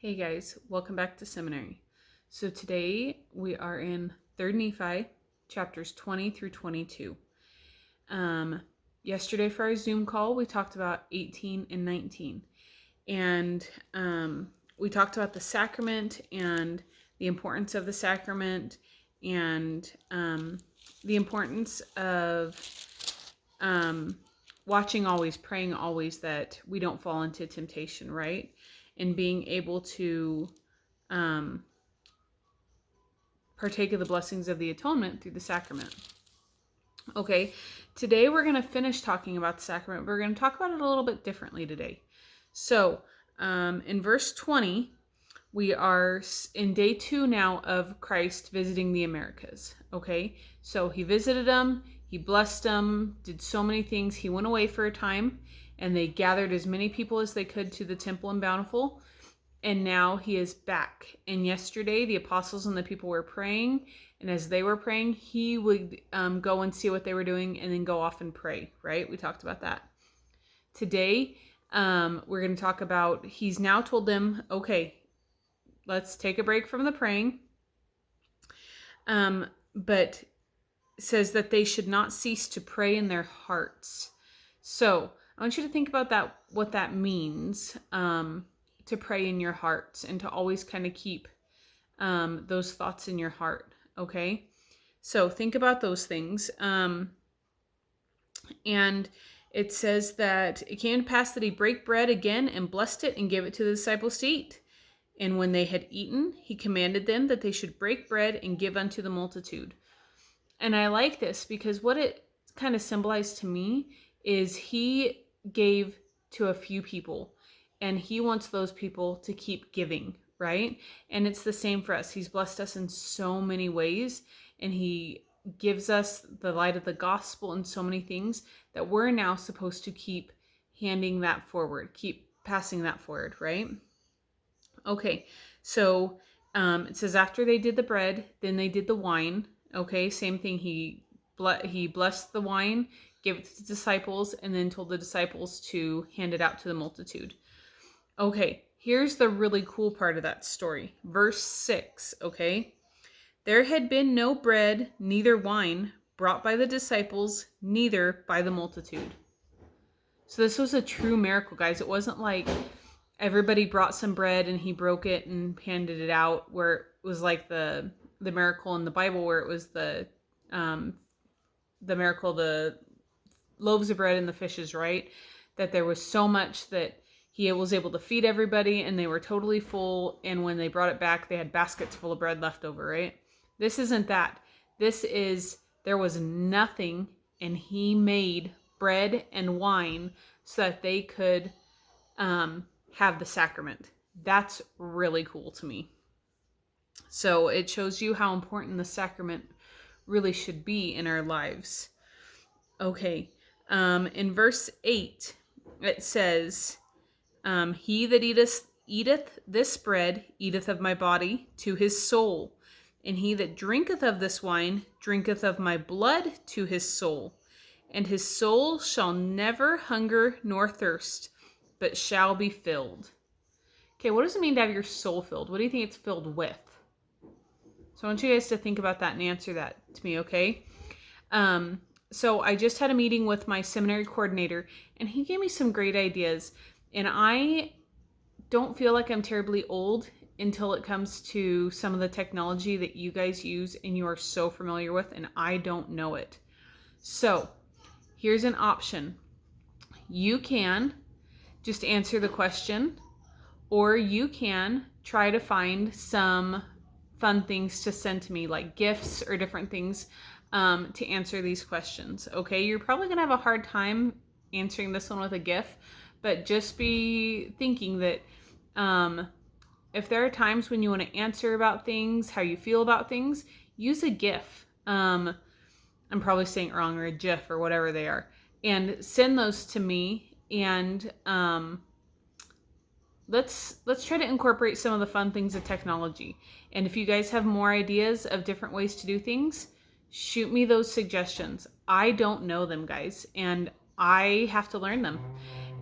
Hey guys, welcome back to seminary. So today we are in 3rd Nephi, chapters 20 through 22. Yesterday for our Zoom call, we talked about 18 and 19. And we talked about the sacrament and the importance of the sacrament and the importance of watching always, praying always that we don't fall into temptation, right? And being able to partake of the blessings of the atonement through the sacrament. Okay, today we're going to finish talking about the sacrament. We're going to talk about it a little bit differently today. So, in verse 20, we are in day 2 now of Christ visiting the Americas. Okay, so he visited them, he blessed them, did so many things. He went away for a time, and they gathered as many people as they could to the temple in Bountiful. And now he is back. And yesterday, the apostles and the people were praying. And as they were praying, he would go and see what they were doing and then go off and pray, right? We talked about that. Today, we're going to talk about, he's now told them, okay, let's take a break from the praying. But says that they should not cease to pray in their hearts. So I want you to think about that, what that means, to pray in your heart and to always kind of keep those thoughts in your heart. Okay, so think about those things. And it says that it came to pass that he brake bread again and blessed it and gave it to the disciples to eat. And when they had eaten, he commanded them that they should break bread and give unto the multitude. And I like this because what it kind of symbolized to me is he gave to a few people and he wants those people to keep giving, right? And it's the same for us. He's blessed us in so many ways and he gives us the light of the gospel and so many things that we're now supposed to keep handing that forward, keep passing that forward, right? Okay, so it says after they did the bread, then they did the wine. Okay, same thing. He blessed the wine, gave it to the disciples, and then told the disciples to hand it out to the multitude. Okay, here's the really cool part of that story. Verse 6, okay? There had been no bread, neither wine, brought by the disciples, neither by the multitude. So this was a true miracle, guys. It wasn't like everybody brought some bread and he broke it and handed it out, where it was like the miracle in the Bible where it was the miracle, the loaves of bread and the fishes, right? That there was so much that he was able to feed everybody and they were totally full. And when they brought it back, they had baskets full of bread left over, right? This isn't that. This is, there was nothing and he made bread and wine so that they could have the sacrament. That's really cool to me. So it shows you how important the sacrament really should be in our lives. Okay, in verse 8, it says, he that eateth this bread eateth of my body to his soul, and he that drinketh of this wine drinketh of my blood to his soul, and his soul shall never hunger nor thirst, but shall be filled. Okay, what does it mean to have your soul filled? What do you think it's filled with? So I want you guys to think about that and answer that to me, okay? So I just had a meeting with my seminary coordinator, and he gave me some great ideas. And I don't feel like I'm terribly old until it comes to some of the technology that you guys use and you are so familiar with, and I don't know it. So here's an option. You can just answer the question, or you can try to find some fun things to send to me, like gifts or different things to answer these questions. Okay, you're probably gonna have a hard time answering this one with a GIF, but just be thinking that if there are times when you want to answer about things, how you feel about things, use a GIF. I'm probably saying it wrong, or a GIF or whatever they are, and send those to me. And let's try to incorporate some of the fun things of technology. And if you guys have more ideas of different ways to do things, shoot me those suggestions. I don't know them, guys, and I have to learn them.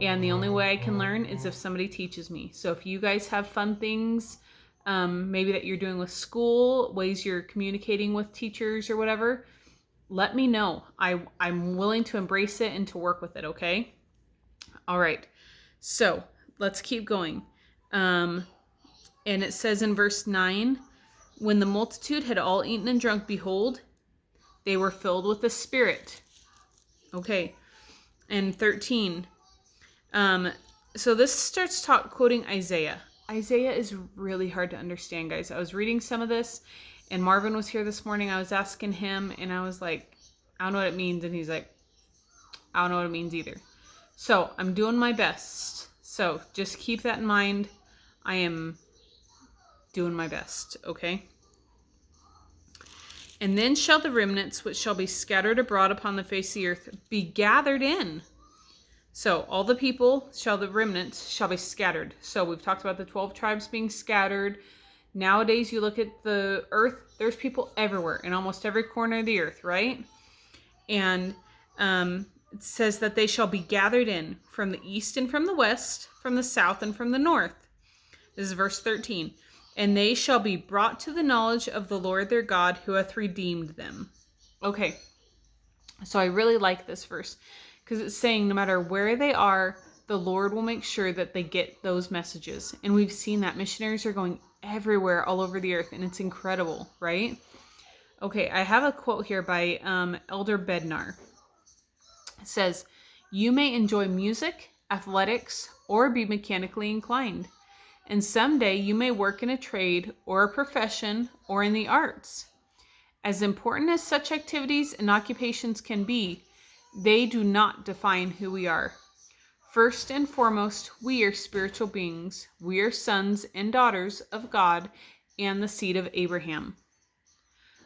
And the only way I can learn is if somebody teaches me. So if you guys have fun things, maybe that you're doing with school, ways you're communicating with teachers or whatever, let me know. I'm willing to embrace it and to work with it, okay? All right. So let's keep going. And it says in verse 9, when the multitude had all eaten and drunk, behold, they were filled with the Spirit. Okay. And 13. So this starts quoting Isaiah. Isaiah is really hard to understand, guys. I was reading some of this, and Marvin was here this morning. I was asking him, and I was like, I don't know what it means. And he's like, I don't know what it means either. So I'm doing my best. So just keep that in mind. I am doing my best, okay? And then shall the remnants, which shall be scattered abroad upon the face of the earth, be gathered in. So all the people, the remnants, shall be scattered. So we've talked about the 12 tribes being scattered. Nowadays, you look at the earth, there's people everywhere, in almost every corner of the earth, right? And it says that they shall be gathered in from the east and from the west, from the south and from the north. This is verse 13. And they shall be brought to the knowledge of the Lord their God, who hath redeemed them. Okay, so I really like this verse, because it's saying no matter where they are, the Lord will make sure that they get those messages. And we've seen that. Missionaries are going everywhere all over the earth, and it's incredible, right? Okay, I have a quote here by Elder Bednar. It says, you may enjoy music, athletics, or be mechanically inclined. And someday you may work in a trade or a profession or in the arts. As important as such activities and occupations can be, they do not define who we are. First and foremost, we are spiritual beings. We are sons and daughters of God and the seed of Abraham.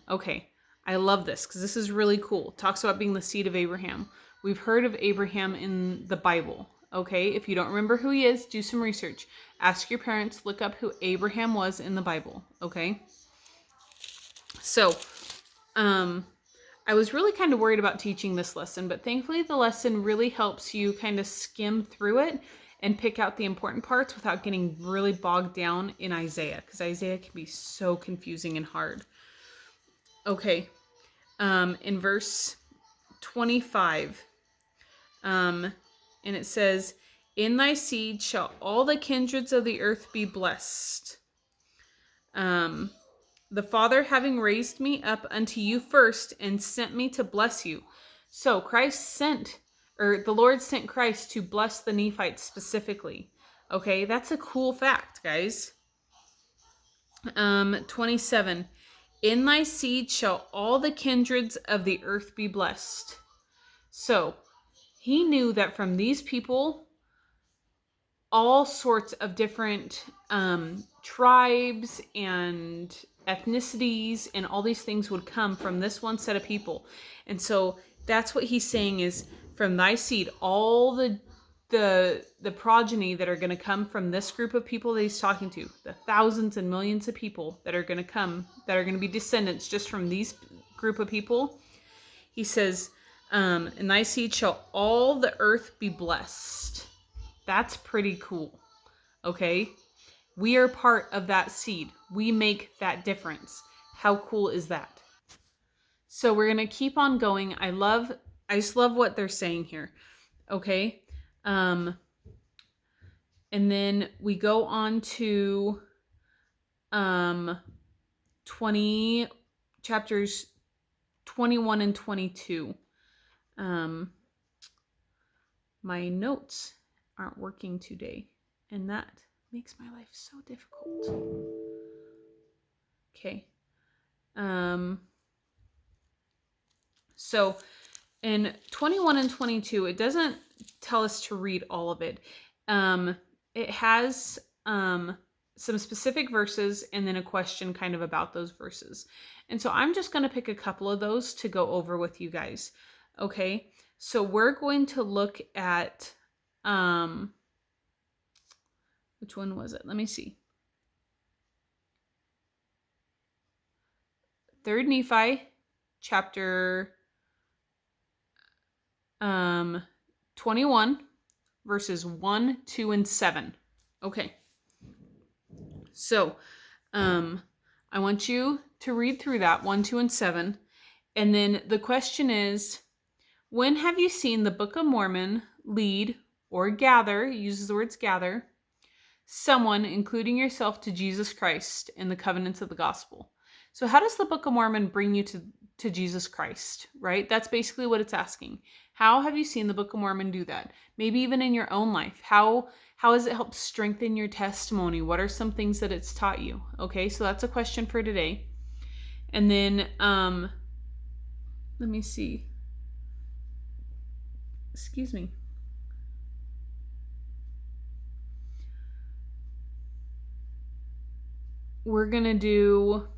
Okay, I love this because this is really cool. It talks about being the seed of Abraham. We've heard of Abraham in the Bible. Okay, if you don't remember who he is, do some research. Ask your parents, look up who Abraham was in the Bible. Okay, so I was really kind of worried about teaching this lesson, but thankfully the lesson really helps you kind of skim through it and pick out the important parts without getting really bogged down in Isaiah, because Isaiah can be so confusing and hard. Okay, in verse 25, and it says, in thy seed shall all the kindreds of the earth be blessed. The Father having raised me up unto you first and sent me to bless you. So the Lord sent Christ to bless the Nephites specifically. Okay, that's a cool fact, guys. 27. In thy seed shall all the kindreds of the earth be blessed. So he knew that from these people, all sorts of different tribes and ethnicities and all these things would come from this one set of people. And so that's what he's saying is, from thy seed, all the progeny that are going to come from this group of people that he's talking to, the thousands and millions of people that are going to come, that are going to be descendants just from these group of people. He says, in thy seed shall all the earth be blessed. That's pretty cool. Okay? We are part of that seed. We make that difference. How cool is that? So we're going to keep on going. I just love what they're saying here. Okay? And then we go on to chapters 21 and 22. My notes aren't working today, and that makes my life so difficult. Okay. So in 21 and 22, it doesn't tell us to read all of it. It has some specific verses and then a question kind of about those verses. And so I'm just going to pick a couple of those to go over with you guys. Okay. So we're going to look at, which one was it? Let me see. 3rd Nephi, chapter 21, verses 1, 2, and 7. Okay. So, I want you to read through that 1, 2, and 7. And then the question is, when have you seen the Book of Mormon lead or gather, uses the words gather, someone, including yourself, to Jesus Christ in the covenants of the gospel? So how does the Book of Mormon bring you to Jesus Christ, right? That's basically what it's asking. How have you seen the Book of Mormon do that? Maybe even in your own life. How has it helped strengthen your testimony? What are some things that it's taught you? Okay, so that's a question for today. And then, let me see. Excuse me. We're going to do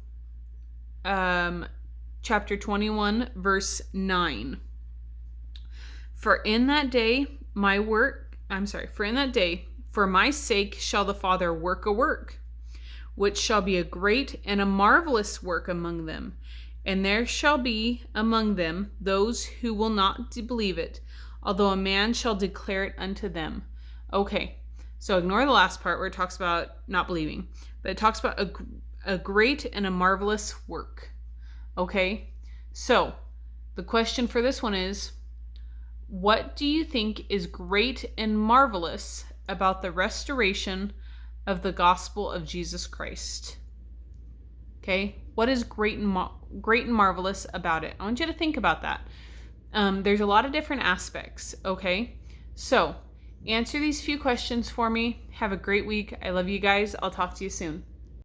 chapter 21, verse 9. For in that day, for my sake shall the Father work a work, which shall be a great and a marvelous work among them. And there shall be among them those who will not believe it, although a man shall declare it unto them. Okay, so ignore the last part where it talks about not believing, but it talks about a great and a marvelous work. Okay, so the question for this one is, what do you think is great and marvelous about the restoration of the gospel of Jesus Christ? Okay, what is great and marvelous about it? I want you to think about that. There's a lot of different aspects, okay? So, answer these few questions for me. Have a great week. I love you guys. I'll talk to you soon.